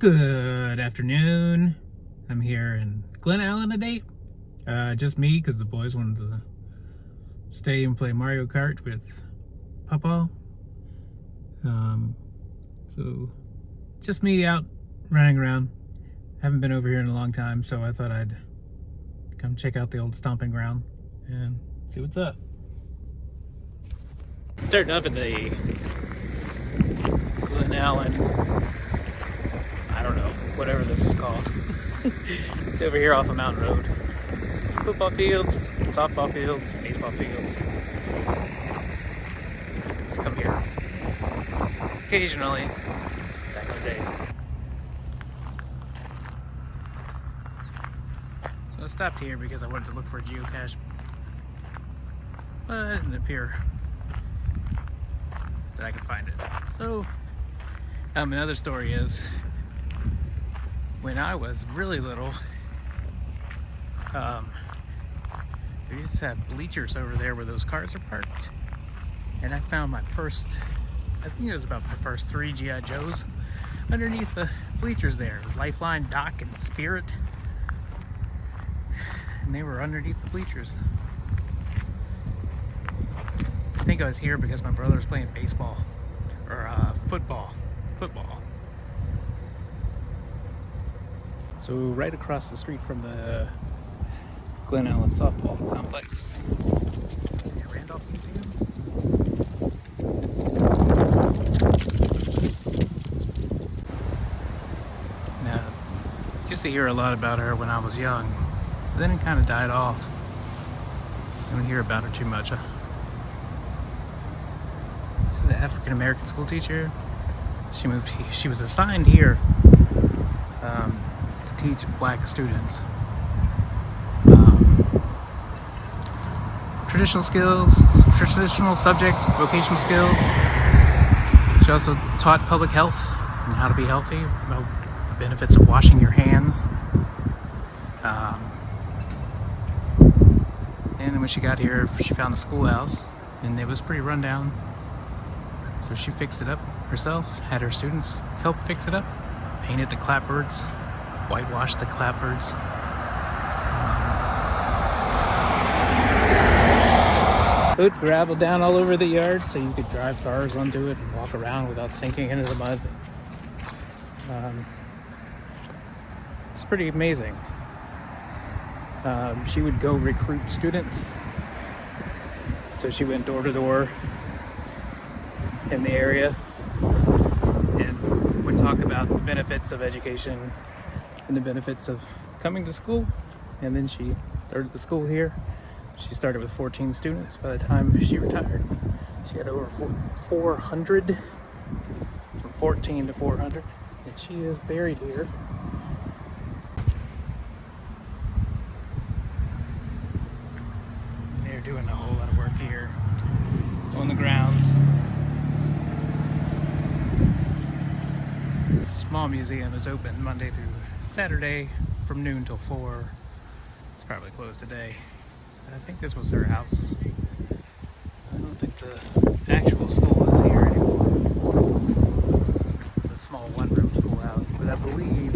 Good afternoon. I'm here in Glen today. Just me, because the boys wanted to stay and play Mario Kart with Papa. So just me out running around. Haven't been over here in a long time, so I thought I'd come check out the old stomping ground and see what's up. Starting up at the Glen I don't know, whatever this is called. It's over here off of Mountain Road. It's football fields, softball fields, baseball fields. Just come here occasionally back in the day. So I stopped here because I wanted to look for a geocache, but it didn't appear that I could find it. So another story is, when I was really little, we used to have bleachers over there where those cars are parked, and I found my first, I think it was about my first 3 G.I. Joes underneath the bleachers there. It was Lifeline, Doc, and Spirit, and they were underneath the bleachers. I think I was here because my brother was playing baseball, or football. So right across the street from the Glen softball complex, Virginia Randolph Museum. Now, used to hear a lot about her when I was young, but then it kind of died off. I don't hear about her too much. She's an African American school teacher. She was assigned here to teach black students traditional skills, traditional subjects, vocational skills. She also taught public health and how to be healthy, about the benefits of washing your hands. And when she got here, she found a schoolhouse, and it was pretty run down. So she fixed it up herself, had her students help fix it up, painted the clapboards, whitewashed the clapboards. Put gravel down all over the yard so you could drive cars onto it and walk around without sinking into the mud. It's pretty amazing. She would go recruit students. So she went door to door in the area and would talk about the benefits of education and the benefits of coming to school. And then she started the school here. She started with 14 students. By the time she retired, she had over 400, from 14 to 400, and she is buried here. They're doing a whole lot of work here on the grounds. Small museum is open Monday through Saturday from noon till 4. It's probably closed today. I think this was her house. I don't think the actual school is here anymore. It's a small one-room schoolhouse, but I believe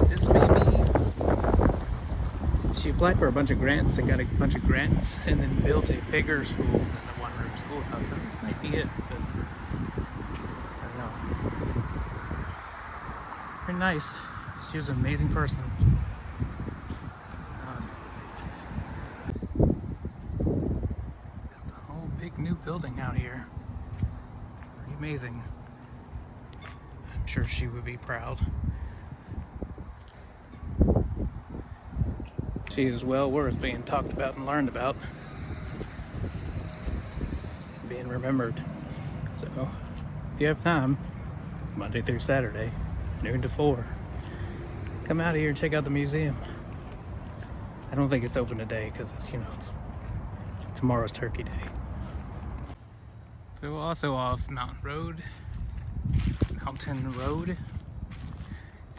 this may be. She applied for a bunch of grants and got a bunch of grants, and then built a bigger school than the one-room schoolhouse. So this might be it, but I don't know. Very nice. She was an amazing person. Got the whole big new building out here. Pretty amazing. I'm sure she would be proud. She is well worth being talked about and learned about. Being remembered. So, if you have time, Monday through Saturday, noon to 4. Come out here and check out the museum. I don't think it's open today because it's tomorrow's Turkey Day. So also off Mountain Road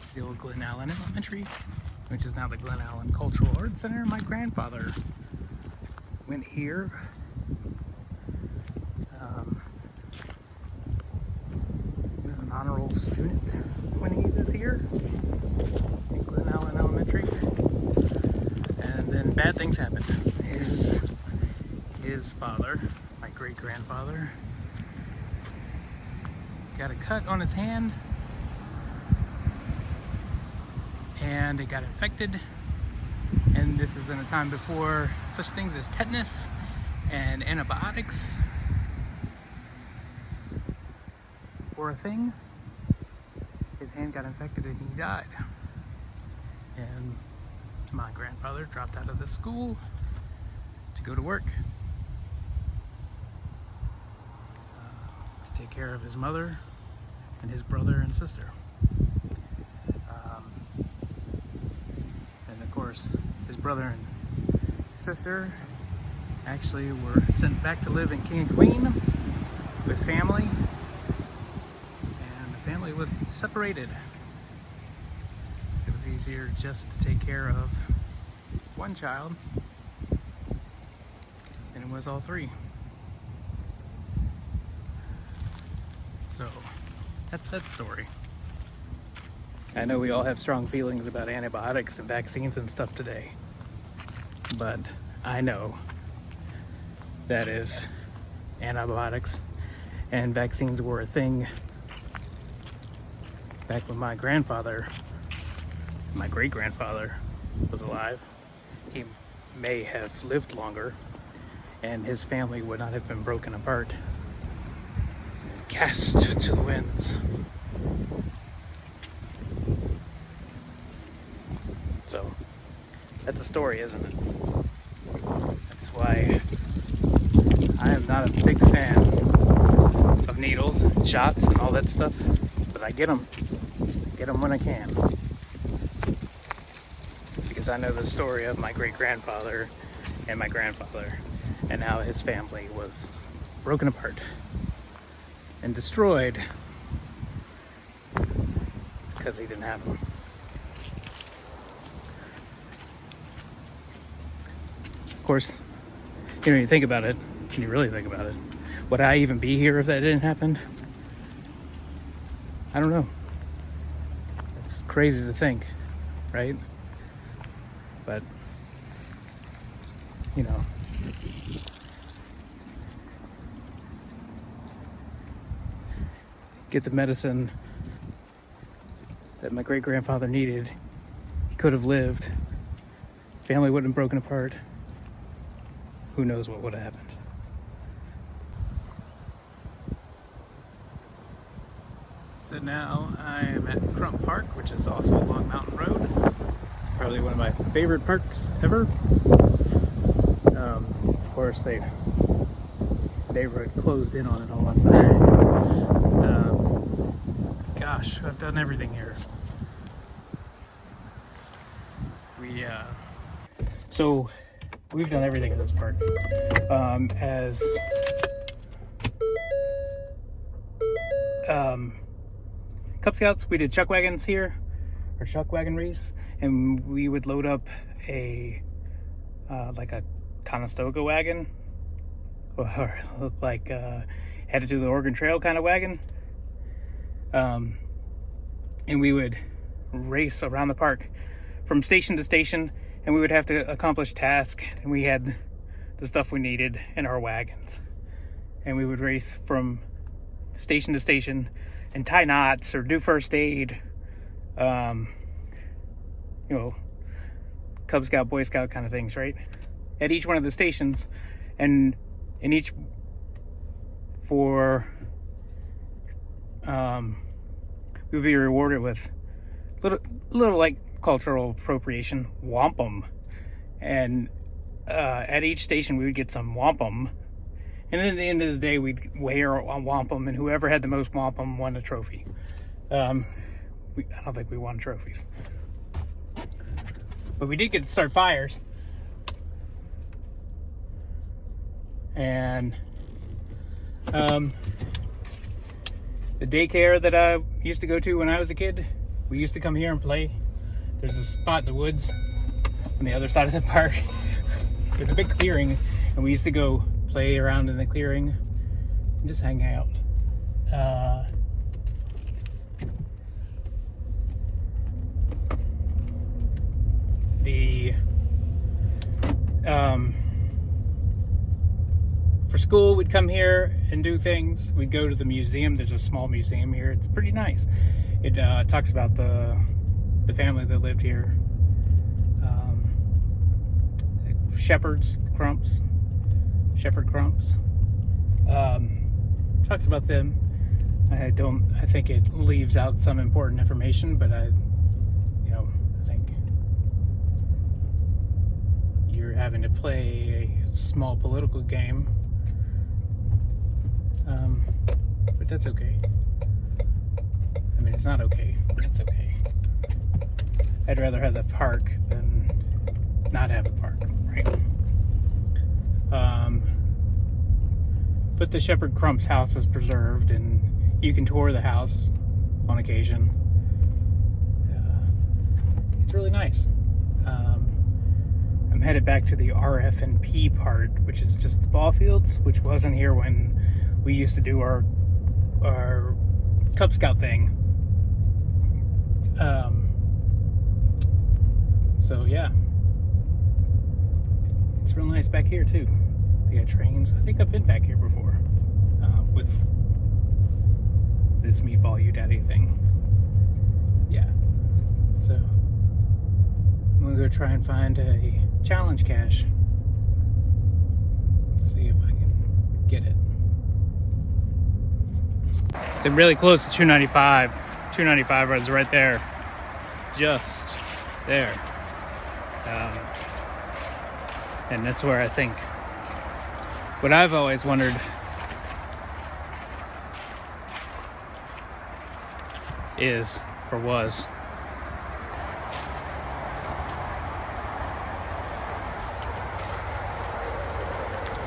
is the old Glen Elementary, which is now the Glen Cultural Arts Center. My grandfather went here. He was an honor roll student when he was here. here in Glen Elementary, and then bad things happened. His father, my great-grandfather, got a cut on his hand, and it got infected. And this is in a time before such things as tetanus and antibiotics were a thing. His hand got infected and he died. And my grandfather dropped out of the school to go to work, to take care of his mother and his brother and sister. And of course, his brother and sister actually were sent back to live in King and Queen with family, and the family was separated. So it was easier just to take care of one child than it was all three. So that's that story. I know we all have strong feelings about antibiotics and vaccines and stuff today, but I know that if antibiotics and vaccines were a thing back when my grandfather, my great-grandfather was alive, he may have lived longer and his family would not have been broken apart, cast to the winds. So that's a story, isn't it? That's why I am not a big fan of needles and shots and all that stuff, but I get them when I can, because I know the story of my great-grandfather and my grandfather and how his family was broken apart and destroyed because he didn't have them. Of course, you think about it, and you really think about it, would I even be here if that didn't happen? I don't know. It's crazy to think, right? But, get the medicine that my great-grandfather needed. He could have lived. Family wouldn't have broken apart. Who knows what would have happened. So now I am at Crump Park, which is also along Mountain Road. It's probably one of my favorite parks ever. Of course, the neighborhood closed in on it on one side. Gosh, I've done everything here. So we've done everything in this park. As Cub Scouts, we did chuck wagons here, or chuck wagon race, and we would load up a like a Conestoga wagon, or like headed to the Oregon Trail kind of wagon, and we would race around the park from station to station, and we would have to accomplish tasks, and we had the stuff we needed in our wagons, and we would race from station to station and tie knots or do first aid, Cub Scout, Boy Scout kind of things, right? At each one of the stations, and in each we would be rewarded with little like cultural appropriation wampum, and at each station we would get some wampum, and then at the end of the day we'd weigh our wampum, and whoever had the most wampum won a trophy. I don't think we won trophies, but we did get to start fires. And the daycare that I used to go to when I was a kid, we used to come here and play. There's a spot in the woods on the other side of the park. It's a big clearing, and we used to go play around in the clearing and just hang out. the for school, we'd come here and do things. We'd go to the museum. There's a small museum here. It's pretty nice. It talks about the family that lived here. Shepherds, Crumps, Shepherd Crumps. Talks about them. I think it leaves out some important information, but I think you're having to play a small political game. But that's okay. I mean, it's not okay, but it's okay. I'd rather have the park than not have a park, right? But the Shepherd Crump's house is preserved, and you can tour the house on occasion. It's really nice. I'm headed back to the RF&P part, which is just the ball fields, which wasn't here when we used to do our Cub Scout thing. So yeah, it's real nice back here too. They got trains. I think I've been back here before with this meatball you daddy thing. Yeah. So I'm gonna go try and find a challenge cache. See if I can get it. So really close to 295. 295 runs right there. Just there. And that's where I think what I've always wondered is, or was,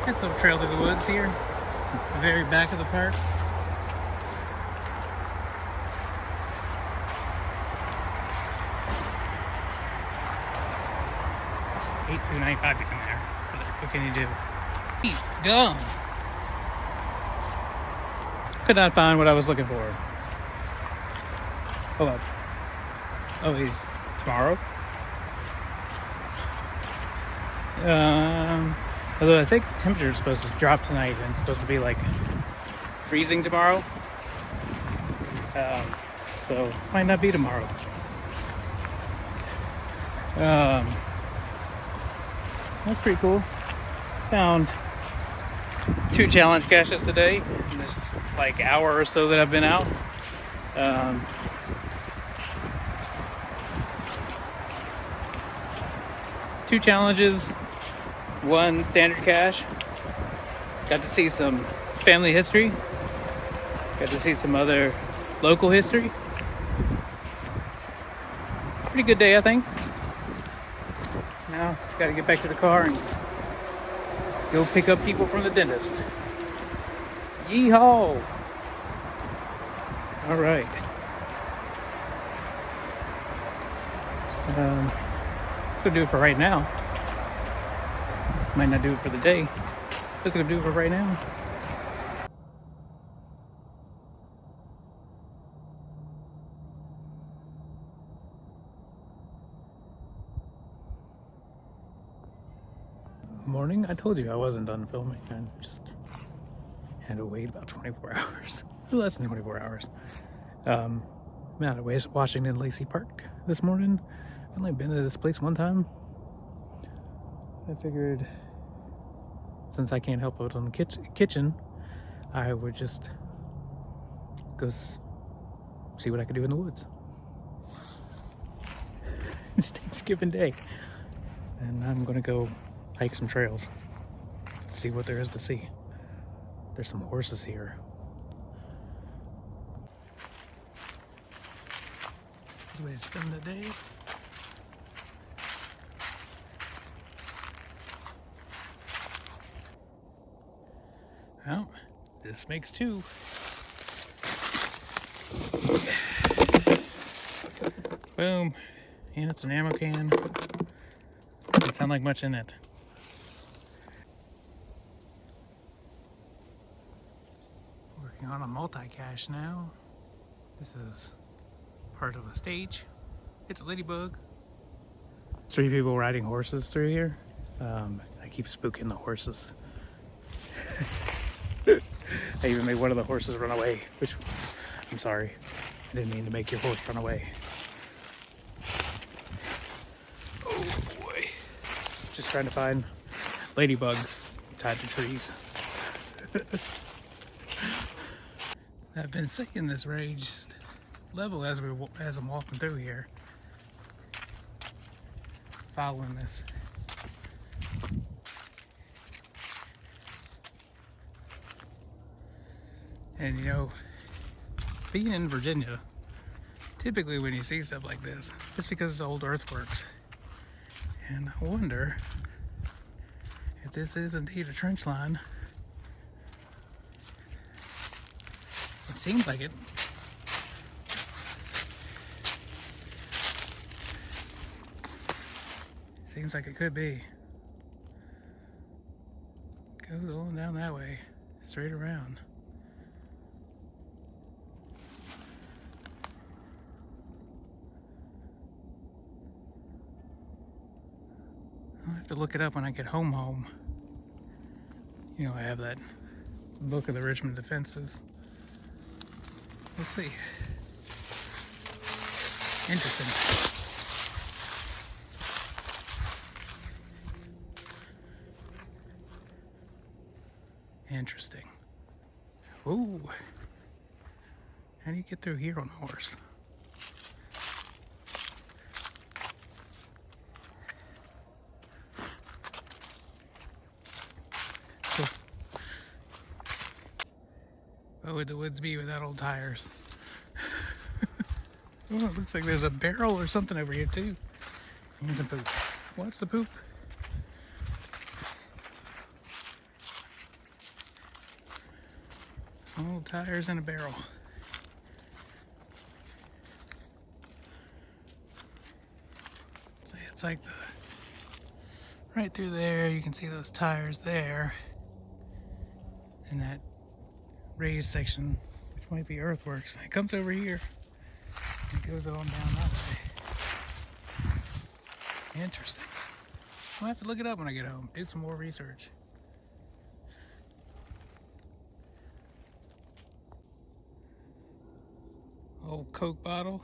got some trail through the woods here, the very back of the park. It's 8295 to come there. What can you do? Eat gum. Could not find what I was looking for. Hold up. Oh, he's tomorrow. Although I think the temperature is supposed to drop tonight and it's supposed to be like freezing tomorrow. So might not be tomorrow. That's pretty cool. Found 2 challenge caches today in this like hour or so that I've been out. 2 challenges, 1 standard cache. Got to see some family history. Got to see some other local history. Pretty good day, I think. Now, got to get back to the car and go pick up people from the dentist. Yeehaw! All right. That's gonna do it for right now. Might not do it for the day. That's gonna do it for right now. Morning. I told you I wasn't done filming. I just had to wait about 24 hours. Less than 24 hours. I'm out at Washington Lacy Park this morning. I've only been to this place one time. I figured since I can't help out on the kitchen, I would just go see what I could do in the woods. It's Thanksgiving Day. And I'm gonna go hike some trails. See what there is to see. There's some horses here. Good way to spend the day. Well, this makes 2. Boom. And it's an ammo can. Doesn't sound like much in it. Working on a multi-cache now. This is part of a stage. It's a ladybug. 3 people riding horses through here. I keep spooking the horses. I even made one of the horses run away, which I'm sorry. I didn't mean to make your horse run away. Oh boy. Just trying to find ladybugs tied to trees. I've been seeing this raised level as I'm walking through here. Following this. And you know, being in Virginia, typically when you see stuff like this, it's because it's old earthworks. And I wonder if this is indeed a trench line. It seems like it. Seems like it could be. Goes on down that way, straight around. I'll have to look it up when I get home. You know, I have that book of the Richmond defenses. Let's see. Interesting. Interesting. Ooh. How do you get through here on a horse? What would the woods be without old tires? Oh, it looks like there's a barrel or something over here too. And some poop. What's the poop? Old tires in a barrel. See, it's like right through there. You can see those tires there, and that raised section, which might be earthworks. And it comes over here and goes on down that way. Interesting. I'll have to look it up when I get home. Do some more research. Old Coke bottle.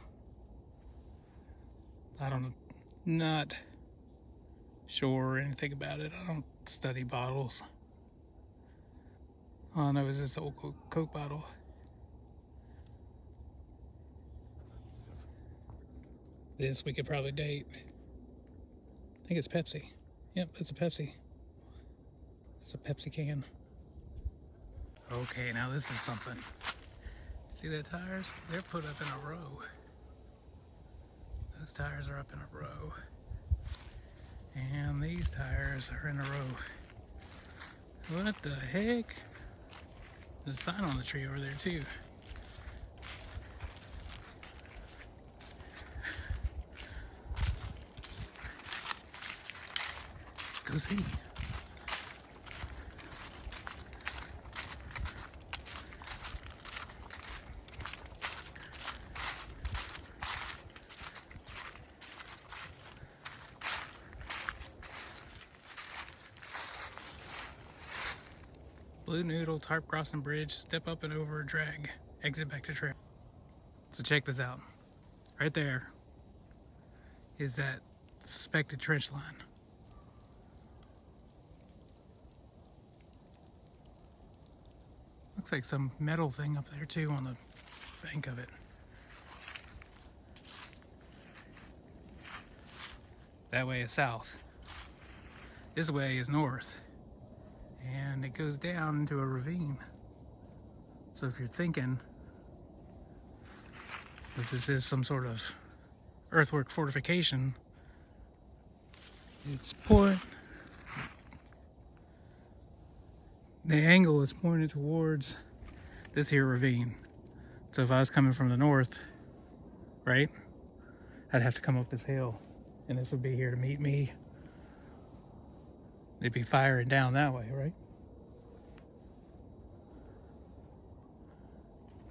Not sure anything about it. I don't study bottles. All I know is this old Coke bottle. This we could probably date. I think it's Pepsi. Yep, it's a Pepsi. It's a Pepsi can. Okay, now this is something. See the tires? They're put up in a row. Those tires are up in a row. And these tires are in a row. What the heck? There's a sign on the tree over there too. Let's go see. Blue Noodle, tarp crossing bridge, step up and over, drag, exit back to trail. So check this out. Right there is that suspected trench line. Looks like some metal thing up there too on the bank of it. That way is south. This way is north. And it goes down into a ravine. So if you're thinking that this is some sort of earthwork fortification, the angle is pointed towards this here ravine. So if I was coming from the north, right, I'd have to come up this hill, and this would be here to meet me. They'd be firing down that way, right?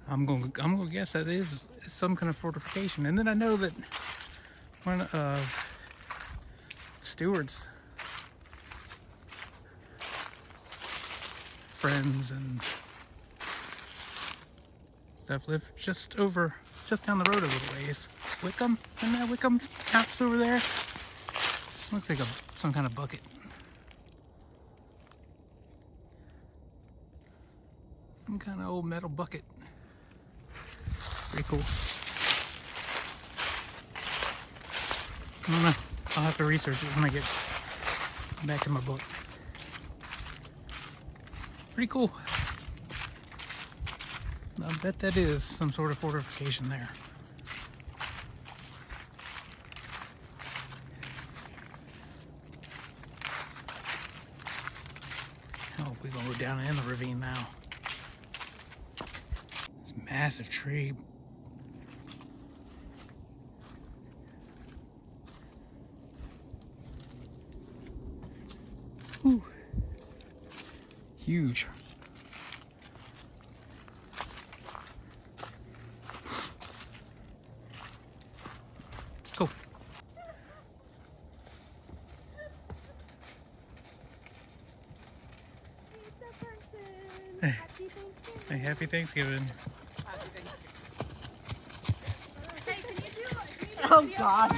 I'm gonna guess that is some kind of fortification. And then I know that one of Stewart's friends and stuff live just down the road a little ways. Wickham, isn't that Wickham's house over there? Looks like some kind of bucket. Some kind of old metal bucket. Pretty cool. I don't know. I'll have to research it when I get back to my book. Pretty cool. I bet that is some sort of fortification there. Oh, we're gonna go down in the ravine now. This massive tree. Whew. Huge. Go. Hey, happy Thanksgiving. Hey, can you do oh God.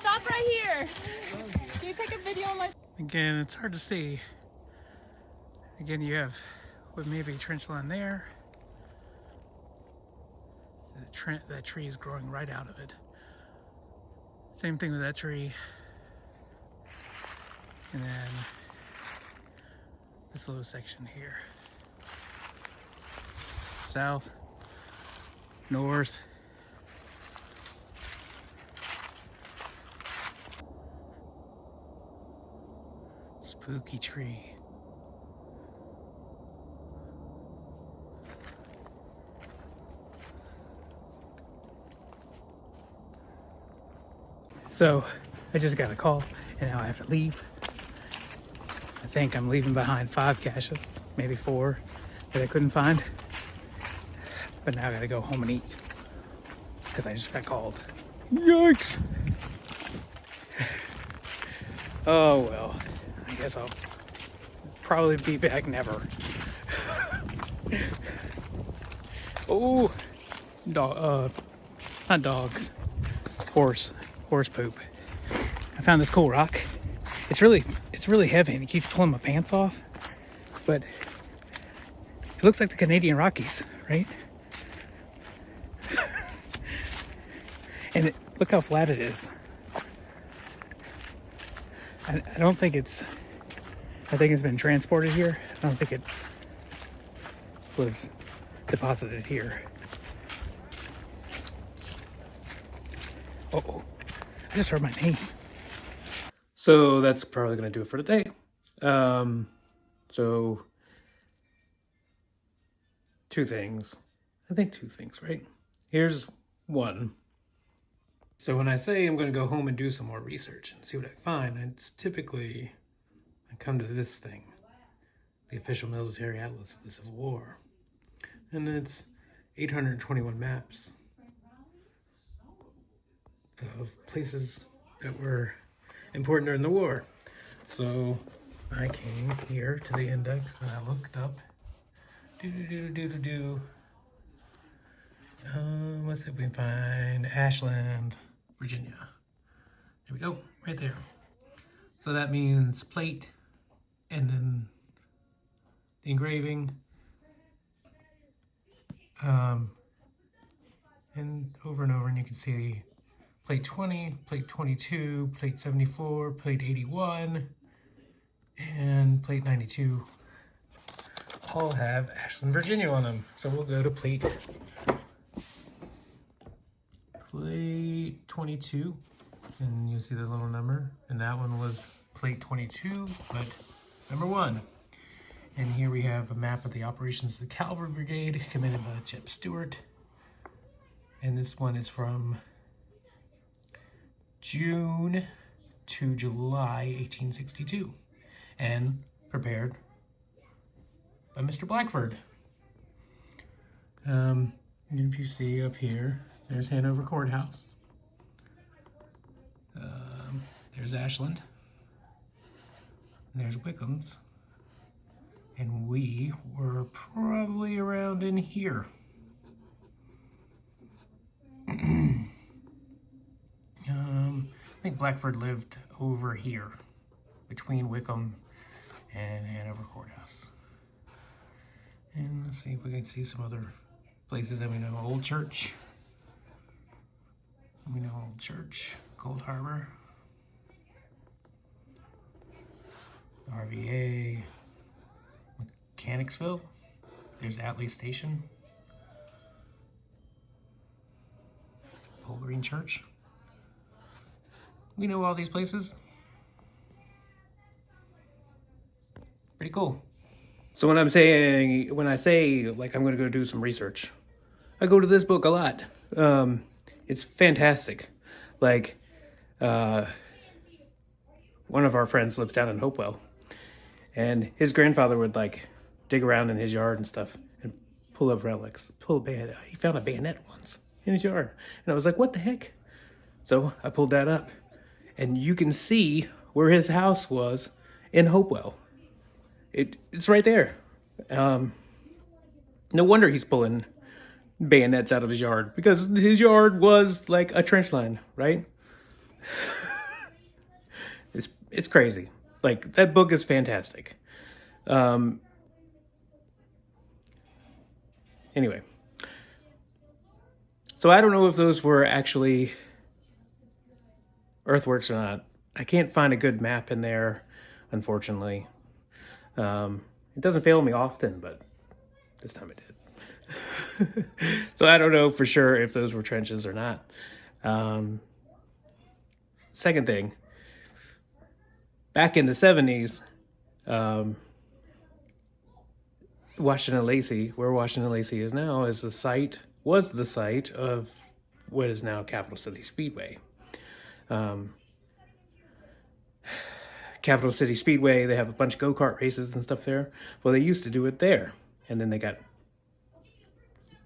Stop right here. Can you take a video of my... Again, it's hard to see. Again, you have what may be a trench line there. That tree is growing right out of it. Same thing with that tree. And then this little section here. South, north. Spooky tree. So I just got a call and now I have to leave. I think I'm leaving behind 5 caches, maybe 4 that I couldn't find. But now I gotta go home and eat because I just got called. Yikes! Oh well, I guess I'll probably be back never. Oh, not dogs, horse poop. I found this cool rock. It's really heavy and it keeps pulling my pants off, but it looks like the Canadian Rockies, right? And look how flat it is. I don't think I think it's been transported here. I don't think it was deposited here. Uh-oh, I just heard my name. So that's probably gonna do it for today. So 2 things. I think 2 things, right? Here's one. So when I say I'm going to go home and do some more research and see what I find, it's typically, I come to this thing, the official military atlas of the Civil War. And it's 821 maps of places that were important during the war. So I came here to the index and I looked up, let's see if we can find Ashland, Virginia. There we go, right there. So that means plate, and then the engraving, and over, and you can see plate 20, plate 22, plate 74, plate 81, and plate 92 all have Ashland, Virginia on them. So we'll go to plate 22, and you'll see the little number, and that one was plate 22, but number 1. And here we have a map of the operations of the Cavalry Brigade, commanded by Chip Stewart. And this one is from June to July 1862, and prepared by Mr. Blackford. And if you see up here, there's Hanover Courthouse. There's Ashland. There's Wickham's. And we were probably around in here. I think Blackford lived over here, between Wickham and Hanover Courthouse. And let's see if we can see some other places that we know. Old Church. We know Old Church, Cold Harbor, RVA, Mechanicsville. There's Atlee Station. Pole Green Church. We know all these places. Pretty cool. So when I say like I'm going to go do some research, I go to this book a lot. It's fantastic. Like, one of our friends lives down in Hopewell, and his grandfather would like dig around in his yard and stuff and pull up relics, pull a bayonet. He found a bayonet once in his yard, and I was like, what the heck? So I pulled that up, and you can see where his house was in Hopewell. It's right there. No wonder he's pulling bayonets out of his yard, because his yard was like a trench line, right? It's crazy. Like, that book is fantastic. Anyway, so I don't know if those were actually earthworks or not. I can't find a good map in there, unfortunately. It doesn't fail me often, but this time it did. So I don't know for sure if those were trenches or not. Second thing, back in the 70s, Washington Lacy, where Washington Lacy is now, was the site of what is now Capital City Speedway. Capital City Speedway, they have a bunch of go-kart races and stuff there. Well, they used to do it there, and then they got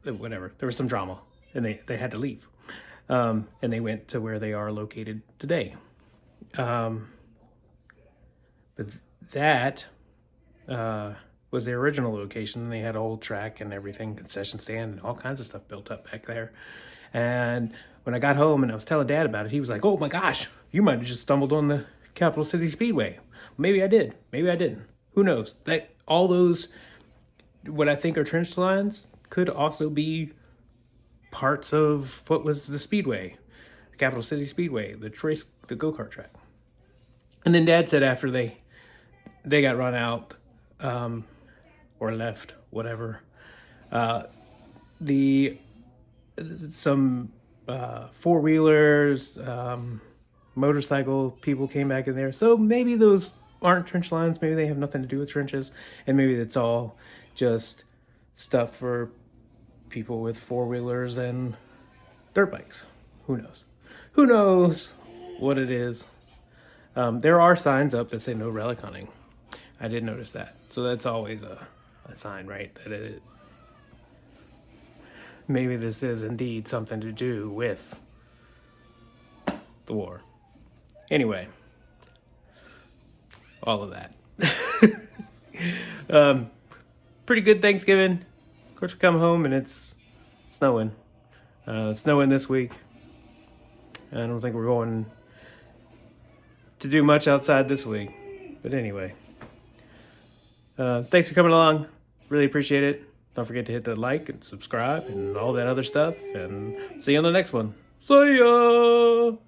whatever. There was some drama, and they had to leave. And they went to where they are located today. But that was their original location, and they had a whole track and everything, concession stand, and all kinds of stuff built up back there. And when I got home and I was telling Dad about it, he was like, oh my gosh, you might have just stumbled on the Capital City Speedway. Maybe I did. Maybe I didn't. Who knows? That all those, what I think are trench lines, could also be parts of what was the Speedway, the Capital City Speedway, the go-kart track. And then Dad said after they got run out, or left, whatever, some four-wheelers, motorcycle people came back in there. So maybe those aren't trench lines. Maybe they have nothing to do with trenches. And maybe it's all just stuff for people with four-wheelers and dirt bikes. Who knows? Who knows what it is? There are signs up that say no relic hunting. I did notice that. So that's always a sign, right? That maybe this is indeed something to do with the war. Anyway, all of that. Pretty good Thanksgiving. Of course, we come home and it's snowing. It's snowing this week. I don't think we're going to do much outside this week. But anyway, thanks for coming along. Really appreciate it. Don't forget to hit the like and subscribe and all that other stuff. And see you on the next one. See ya!